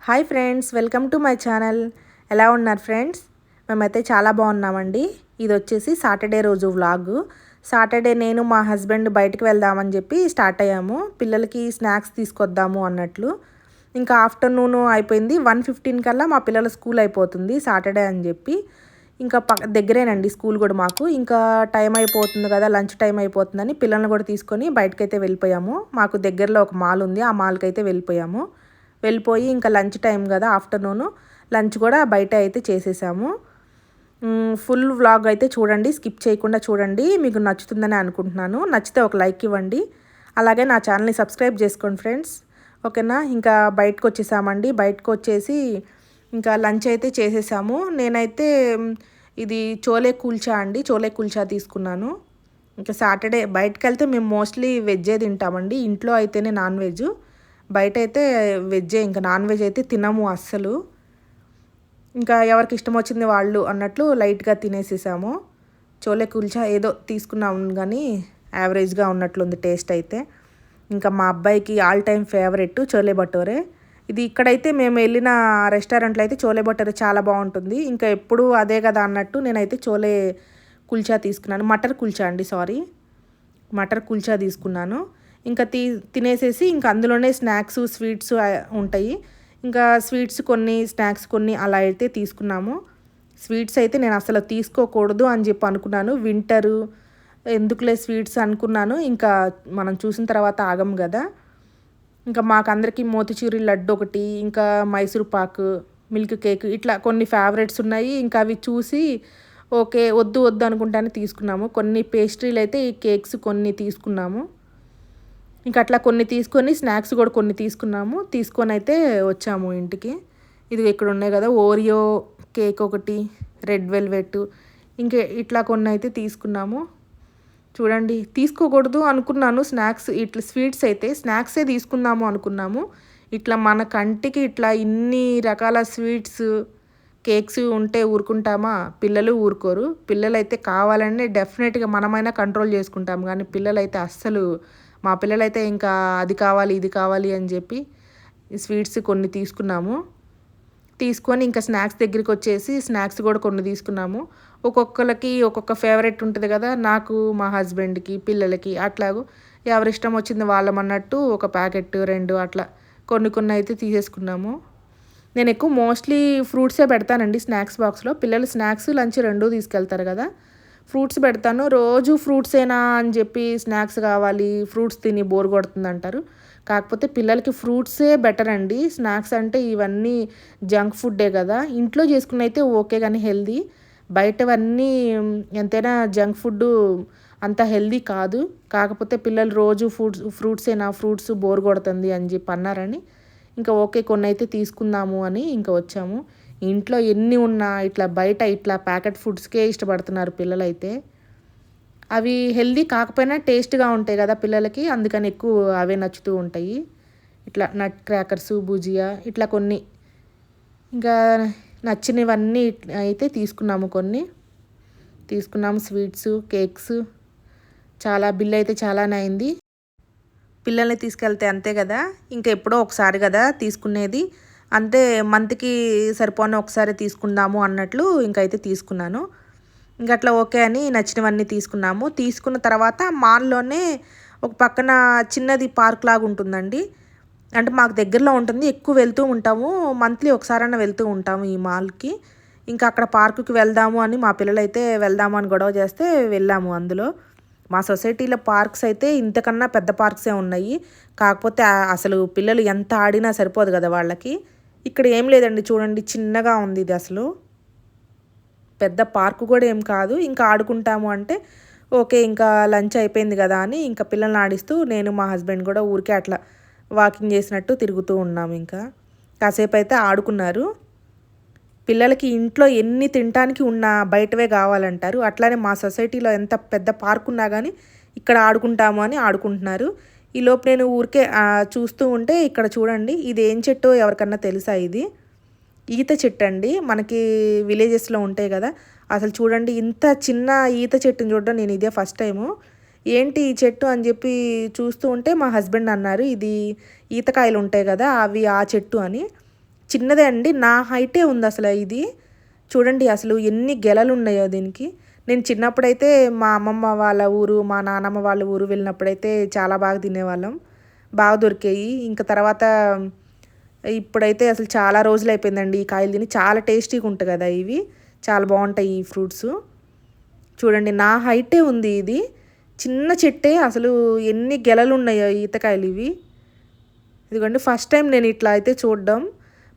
Hi friends, welcome to my channel. ఎలా ఉన్నారు friends? మేమైతే చాలా బాగున్నామండి. ఇది వచ్చేసి సాటర్డే రోజు వ్లాగ్. సాటర్డే నేను మా హస్బెండ్ బయటకు వెళ్దామని చెప్పి స్టార్ట్ అయ్యాము. పిల్లలకి స్నాక్స్ తీసుకొద్దాము అన్నట్లు. ఇంకా ఆఫ్టర్నూన్ అయిపోయింది. 1:15 కల్లా మా పిల్లల స్కూల్ అయిపోతుంది సాటర్డే అని చెప్పి. ఇంకా దగ్గరేనండి స్కూల్ కూడా మాకు. ఇంకా టైం అయిపోతుంది కదా, లంచ్ టైం అయిపోతుందని పిల్లల్ని కూడా తీసుకొని బయటకైతే వెళ్ళిపోయాము. మాకు దగ్గరలో ఒక మాల్ ఉంది, ఆ మాల్కి అయితే వెళ్ళిపోయి ఇంకా లంచ్ టైం కదా, ఆఫ్టర్నూన్ లంచ్ కూడా బయట అయితే చేసేసాము. ఫుల్ వ్లాగ్ అయితే చూడండి, స్కిప్ చేయకుండా చూడండి. మీకు నచ్చుతుందని అనుకుంటున్నాను. నచ్చితే ఒక లైక్ ఇవ్వండి, అలాగే నా ఛానల్ని సబ్స్క్రైబ్ చేసుకోండి ఫ్రెండ్స్. ఓకేనా? ఇంకా బయటకు వచ్చేసామండి. బయటకు వచ్చేసి ఇంకా లంచ్ అయితే చేసేసాము. నేనైతే ఇది చోలే కుల్చా అండి, చోలే కుల్చా తీసుకున్నాను. ఇంకా సాటర్డే బయటకు వెళ్తే మేము మోస్ట్లీ వెజ్జే తింటామండి. ఇంట్లో అయితేనే నాన్ వెజ్, బయట అయితే వెజ్జే. ఇంకా నాన్ వెజ్ అయితే తినము అస్సలు. ఇంకా ఎవరికి ఇష్టం వచ్చింది వాళ్ళు అన్నట్లు లైట్గా తినేసేసాము. చోలే కుల్చా ఏదో తీసుకున్నాము కానీ యావరేజ్గా ఉన్నట్లుంది టేస్ట్ అయితే. ఇంకా మా అబ్బాయికి ఆల్ టైమ్ ఫేవరెట్ చోలే భటోరే. ఇది ఇక్కడైతే మేము వెళ్ళిన రెస్టారెంట్లో అయితే చోలే భటోరే చాలా బాగుంటుంది. ఇంకా ఎప్పుడు అదే కదా అన్నట్టు నేనైతే చోలే కుల్చా తీసుకున్నాను. మటర్ కుల్చా అండి, సారీ, మటర్ కుల్చా తీసుకున్నాను. ఇంకా తినేసేసి ఇంకా అందులోనే స్నాక్స్ స్వీట్స్ ఉంటాయి. ఇంకా స్వీట్స్ కొన్ని, స్నాక్స్ కొన్ని అలా అయితే తీసుకున్నాము. స్వీట్స్ అయితే నేను అసలు తీసుకోకూడదు అని చెప్పి అనుకున్నాను. వింటరు ఎందుకులే స్వీట్స్ అనుకున్నాను. ఇంకా మనం చూసిన తర్వాత ఆగం కదా. ఇంకా మాకందరికీ మోతిచూరి లడ్డు ఒకటి, ఇంకా మైసూర్ పాకు, మిల్క్ కేక్, ఇట్లా కొన్ని ఫేవరెట్స్ ఉన్నాయి. ఇంకా అవి చూసి ఓకే వద్దు వద్దు అనుకుంటానే తీసుకున్నాము. కొన్ని పేస్ట్రీలు అయితే ఈ కేక్స్ కొన్ని తీసుకున్నాము. ఇంకా అట్లా కొన్ని తీసుకొని స్నాక్స్ కూడా కొన్ని తీసుకొని అయితే వచ్చాము ఇంటికి. ఇది ఇక్కడ ఉన్నాయి కదా, ఓరియో కేక్ ఒకటి, రెడ్ వెల్వెట్, ఇంకా ఇట్లా కొన్ని అయితే తీసుకున్నాము. చూడండి, తీసుకోకూడదు అనుకున్నాను స్నాక్స్, ఇట్లా స్వీట్స్ అయితే స్నాక్సే తీసుకుందాము అనుకున్నాము. ఇట్లా మన కంటికి ఇట్లా ఇన్ని రకాల స్వీట్స్ కేక్స్ ఉంటే ఊరుకుంటామా? పిల్లలు ఊరుకోరు. పిల్లలైతే కావాలని డెఫినెట్గా మనమైనా కంట్రోల్ చేసుకుంటాము, కానీ పిల్లలైతే అస్సలు, మా పిల్లలైతే ఇంకా అది కావాలి ఇది కావాలి అని చెప్పి స్వీట్స్ కొన్ని తీసుకొని ఇంకా స్నాక్స్ దగ్గరికి వచ్చేసి స్నాక్స్ కూడా కొన్ని తీసుకున్నాము. ఒక్కొక్కరికి ఒక్కొక్క ఫేవరెట్ ఉంటుంది కదా, నాకు, మా హస్బెండ్కి, పిల్లలకి అట్లాగూ ఎవరిష్టం వచ్చింది వాళ్ళమన్నట్టు ఒక ప్యాకెట్ 2 అట్లా కొన్ని అయితే తీసేసుకున్నాము. నేను ఎక్కువ మోస్ట్లీ ఫ్రూట్సే పెడతానండి స్నాక్స్ బాక్స్లో. పిల్లలు స్నాక్స్ లంచ్ 2 తీసుకెళ్తారు కదా, ఫ్రూట్స్ పెడతాను. రోజు ఫ్రూట్సేనా అని చెప్పి స్నాక్స్ కావాలి, ఫ్రూట్స్ తిని బోర్ కొడుతుంది అంటారు. కాకపోతే పిల్లలకి ఫ్రూట్సే బెటర్ అండి. స్నాక్స్ అంటే ఇవన్నీ జంక్ ఫుడ్డే కదా. ఇంట్లో చేసుకున్న అయితే ఓకే కానీ హెల్దీ, బయటవన్నీ ఎంతైనా జంక్ ఫుడ్ అంత హెల్దీ కాదు. కాకపోతే పిల్లలు రోజు ఫ్రూట్సేనా, ఫ్రూట్స్ బోర్ కొడుతుంది అని చెప్పి అన్నారని ఇంకా ఓకే కొన్ని అయితే తీసుకుందాము అని ఇంకా వచ్చాము. ఇంట్లో ఎన్ని ఉన్నా ఇట్లా బయట ఇట్లా ప్యాకెట్ ఫుడ్స్కే ఇష్టపడుతున్నారు పిల్లలైతే. అవి హెల్దీ కాకపోయినా టేస్ట్గా ఉంటాయి కదా పిల్లలకి, అందుకని ఎక్కువ అవే నచ్చుతూ ఉంటాయి. ఇట్లా నట్ క్రాకర్స్, భుజియా, ఇట్లా కొన్ని ఇంకా నచ్చినవన్నీ అయితే కొన్ని తీసుకున్నాము. స్వీట్స్, కేక్స్, చాలా బిల్ అయితే చాలానే అయింది. పిల్లల్ని తీసుకెళ్తే అంతే కదా, ఇంకా ఎప్పుడో ఒకసారి కదా తీసుకునేది, అంతే మంత్కి సరిపోని ఒకసారి తీసుకుందాము అన్నట్లు ఇంకైతే తీసుకున్నాను. ఇంకా అట్లా ఓకే అని నచ్చినవన్నీ తీసుకున్న తర్వాత మాల్లోనే ఒక పక్కన చిన్నది పార్క్ లాగా ఉంటుందండి. అంటే మాకు దగ్గరలో ఉంటుంది, ఎక్కువ వెళ్తూ ఉంటాము. మంత్లీ ఒకసారైనా వెళ్తూ ఉంటాము ఈ మాల్కి. ఇంకా అక్కడ పార్కుకి వెళ్దాము అని మా పిల్లలైతే వెళ్దాము అని గొడవ చేస్తే వెళ్ళాము. అందులో మా సొసైటీలో పార్క్స్ అయితే ఇంతకన్నా పెద్ద పార్క్సే ఉన్నాయి. కాకపోతే అసలు పిల్లలు ఎంత ఆడినా సరిపోదు కదా వాళ్ళకి. ఇక్కడ ఏం లేదండి, చూడండి చిన్నగా ఉంది ఇది, అసలు పెద్ద పార్కు కూడా ఏం కాదు. ఇంకా ఆడుకుంటాము అంటే ఓకే, ఇంకా లంచ్ అయిపోయింది కదా అని ఇంకా పిల్లల్ని ఆడిస్తూ నేను మా హస్బెండ్ కూడా ఊరికే అట్లా వాకింగ్ చేసినట్టు తిరుగుతూ ఉన్నాము. ఇంకా కాసేపు అయితే ఆడుకున్నారు. పిల్లలకి ఇంట్లో ఎన్ని తినడానికి ఉన్నా బయటవే కావాలంటారు. అట్లానే మా సొసైటీలో ఎంత పెద్ద పార్క్ ఉన్నా కానీ ఇక్కడ ఆడుకుంటాము అని ఆడుకుంటున్నారు. ఈలోపు నేను ఊరికే చూస్తూ ఉంటే ఇక్కడ చూడండి, ఇది ఏం చెట్టు ఎవరికన్నా తెలుసా? ఇది ఈత చెట్టు అండి. మనకి విలేజెస్లో ఉంటాయి కదా, అసలు చూడండి ఇంత చిన్న ఈత చెట్టుని చూడడం నేను ఇదే ఫస్ట్ టైము. ఏంటి ఈ చెట్టు అని చెప్పి చూస్తూ ఉంటే మా హస్బెండ్ అన్నారు, ఇది ఈతకాయలు ఉంటాయి కదా అవి ఆ చెట్టు అని. చిన్నదే అండి, నా హైటే ఉంది అసలు ఇది. చూడండి అసలు ఎన్ని గెలలు ఉన్నాయో దీనికి. నేను చిన్నప్పుడైతే మా అమ్మమ్మ వాళ్ళ ఊరు, మా నానమ్మ వాళ్ళ ఊరు వెళ్ళినప్పుడైతే చాలా బాగా తినేవాళ్ళం. బాగా దొరికాయి. ఇంకా తర్వాత ఇప్పుడైతే అసలు చాలా రోజులైపోయిందండి ఈ కాయలు తిని. చాలా టేస్టీగా ఉంటాయి కదా ఇవి. చాలా బాగుంటాయి ఈ ఫ్రూట్స్. చూడండి నా హైటే ఉంది ఇది. చిన్న చెట్టే, అసలు ఎన్ని గెలలు ఉన్నాయో ఈతకాయలు ఇవి. ఇదిగోండి ఫస్ట్ టైం నేను ఇట్లా అయితే చూడడం.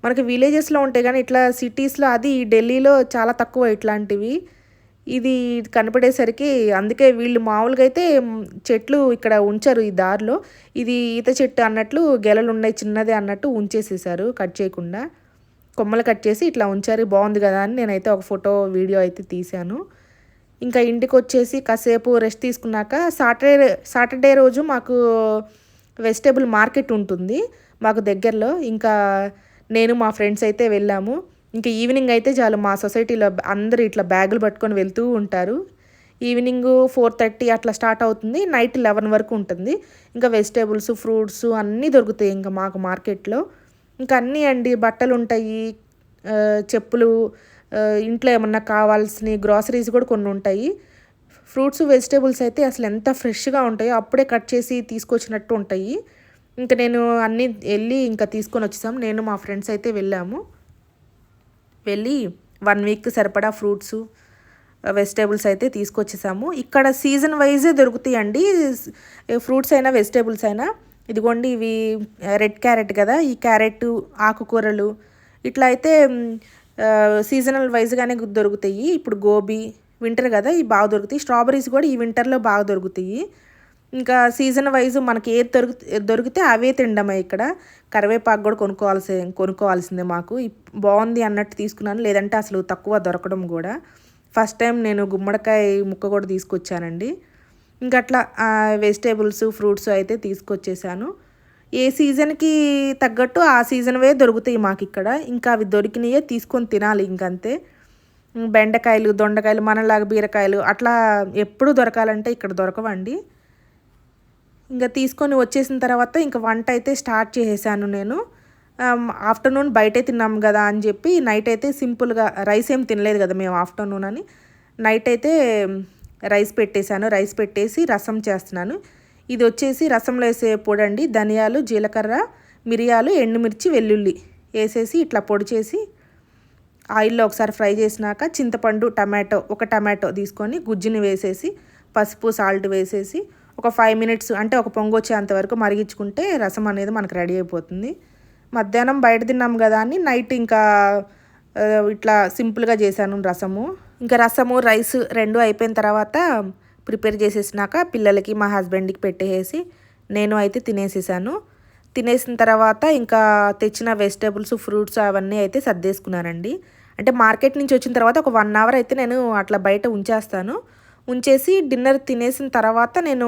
మనకి విలేజెస్లో ఉంటాయి కానీ ఇట్లా సిటీస్లో, అది ఢిల్లీలో చాలా తక్కువ ఇట్లాంటివి. ఇది కనపడేసరికి అందుకే వీళ్ళు మామూలుగా అయితే చెట్లు ఇక్కడ ఉంచరు ఈ దారిలో. ఇది ఈత చెట్టు అన్నట్లు గెలలు ఉన్నాయి చిన్నదే అన్నట్టు ఉంచేసేసారు, కట్ చేయకుండా కొమ్మలు కట్ చేసి ఇట్లా ఉంచారు. బాగుంది కదా అని నేనైతే ఒక ఫోటో వీడియో అయితే తీశాను. ఇంకా ఇంటికి వచ్చేసి కాసేపు రెస్ట్ తీసుకున్నాక సాటర్డే రోజు మాకు వెజిటేబుల్ మార్కెట్ ఉంటుంది మాకు దగ్గరలో. ఇంకా నేను మా ఫ్రెండ్స్ అయితే వెళ్ళాము. ఇంకా ఈవినింగ్ అయితే చాలు మా సొసైటీలో అందరూ ఇట్లా బ్యాగులు పట్టుకొని వెళ్తూ ఉంటారు. ఈవినింగ్ 4:30 అట్లా స్టార్ట్ అవుతుంది, నైట్ 11 వరకు ఉంటుంది. ఇంకా వెజిటేబుల్స్, ఫ్రూట్స్ అన్నీ దొరుకుతాయి ఇంకా మాకు మార్కెట్లో. ఇంకా అన్నీ అండి, బట్టలు ఉంటాయి, చెప్పులు, ఇంట్లో ఏమన్నా కావాల్సిన గ్రాసరీస్ కూడా కొన్ని ఉంటాయి. ఫ్రూట్స్, వెజిటేబుల్స్ అయితే అసలు ఎంత ఫ్రెష్గా ఉంటాయో, అప్పుడే కట్ చేసి తీసుకొచ్చినట్టు ఉంటాయి. ఇంకా నేను అన్నీ వెళ్ళి ఇంకా తీసుకొని వచ్చేసాం. నేను మా ఫ్రెండ్స్ అయితే వెళ్ళి 1 వీక్ సరిపడా ఫ్రూట్స్, వెజిటేబుల్స్ అయితే తీసుకొచ్చేసాము. ఇక్కడ సీజన్ వైజే దొరుకుతాయండి ఫ్రూట్స్ అయినా వెజిటేబుల్స్ అయినా. ఇదిగోండి ఇవి రెడ్ క్యారెట్ కదా, ఈ క్యారెట్, ఆకుకూరలు ఇట్లా అయితే సీజనల్ వైజ్గానే దొరుకుతాయి. ఇప్పుడు గోబీ వింటర్ కదా, ఇవి బాగా దొరుకుతాయి. స్ట్రాబెరీస్ కూడా ఈ వింటర్లో బాగా దొరుకుతాయి. ఇంకా సీజన్ వైజ్ మనకి ఏది దొరికితే అవే తినడమే. ఇక్కడ కరివేపాకు కూడా కొనుక్కోవాల్సిందే మాకు. బాగుంది అన్నట్టు తీసుకున్నాను, లేదంటే అసలు తక్కువ దొరకడం కూడా. ఫస్ట్ టైం నేను గుమ్మడికాయ ముక్క కూడా తీసుకొచ్చానండి. ఇంకా అట్లా వెజిటేబుల్స్, ఫ్రూట్స్ అయితే తీసుకొచ్చేసాను. ఏ సీజన్కి తగ్గట్టు ఆ సీజన్వే దొరుకుతాయి మాకు ఇక్కడ. ఇంకా అవి దొరికినయే తీసుకొని తినాలి ఇంకంతే. బెండకాయలు, దొండకాయలు, మనలాగా బీరకాయలు అట్లా ఎప్పుడు దొరకాలంటే ఇక్కడ దొరకవండి. ఇంకా తీసుకొని వచ్చేసిన తర్వాత ఇంకా వంట అయితే స్టార్ట్ చేసేసాను నేను. ఆఫ్టర్నూన్ బయటే తిన్నాం కదా అని చెప్పి నైట్ అయితే సింపుల్గా, రైస్ ఏం తినలేదు కదా మేము ఆఫ్టర్నూన్ అని, నైట్ అయితే రైస్ పెట్టేశాను. రైస్ పెట్టేసి రసం చేస్తున్నాను. ఇది వచ్చేసి రసంలో వేసే పొడి అండి. ధనియాలు, జీలకర్ర, మిరియాలు, ఎండుమిర్చి, వెల్లుల్లి వేసేసి ఇట్లా పొడి చేసి ఆయిల్లో ఒకసారి ఫ్రై చేసినాక చింతపండు, ఒక టమాటో తీసుకొని గుజ్జుని వేసేసి పసుపు, సాల్ట్ వేసేసి ఒక 5 మినిట్స్ అంటే ఒక పొంగు వచ్చేంత వరకు మరిగించుకుంటే రసం అనేది మనకు రెడీ అయిపోతుంది. మధ్యాహ్నం బయట తిన్నాం కదా అని నైట్ ఇంకా ఇట్లా సింపుల్గా చేశాను రసము. ఇంకా రసము, రైస్ రెండు అయిపోయిన తర్వాత ప్రిపేర్ చేసేసినాక పిల్లలకి, మా హస్బెండ్కి పెట్టేసి నేను అయితే తినేసేసాను. తినేసిన తర్వాత ఇంకా తెచ్చిన వెజిటేబుల్స్, ఫ్రూట్స్ అవన్నీ అయితే సర్దేసుకున్నానండి. అంటే మార్కెట్ నుంచి వచ్చిన తర్వాత ఒక 1 అవర్ అయితే నేను అట్లా బయట ఉంచేసి డిన్నర్ తినేసిన తర్వాత నేను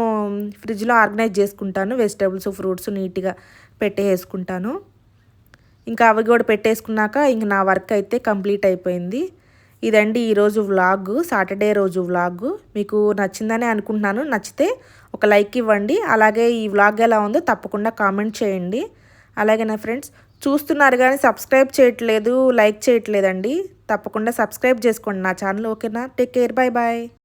ఫ్రిడ్జ్లో ఆర్గనైజ్ చేసుకుంటాను. వెజిటేబుల్స్, ఫ్రూట్స్ నీట్గా పెట్టేసుకుంటాను. ఇంకా అవి కూడా పెట్టేసుకున్నాక ఇంక నా వర్క్ అయితే కంప్లీట్ అయిపోయింది. ఇదండి ఈరోజు వ్లాగ్, సాటర్డే రోజు వ్లాగ్. మీకు నచ్చిందని అనుకుంటున్నాను. నచ్చితే ఒక లైక్ ఇవ్వండి. అలాగే ఈ వ్లాగ్ ఎలా ఉందో తప్పకుండా కామెంట్ చేయండి. అలాగే నా ఫ్రెండ్స్ చూస్తున్నారు కానీ సబ్స్క్రైబ్ చేయట్లేదు, లైక్ చేయట్లేదండి. తప్పకుండా సబ్స్క్రైబ్ చేసుకోండి నా ఛానల్. ఓకేనా? Take care, bye bye.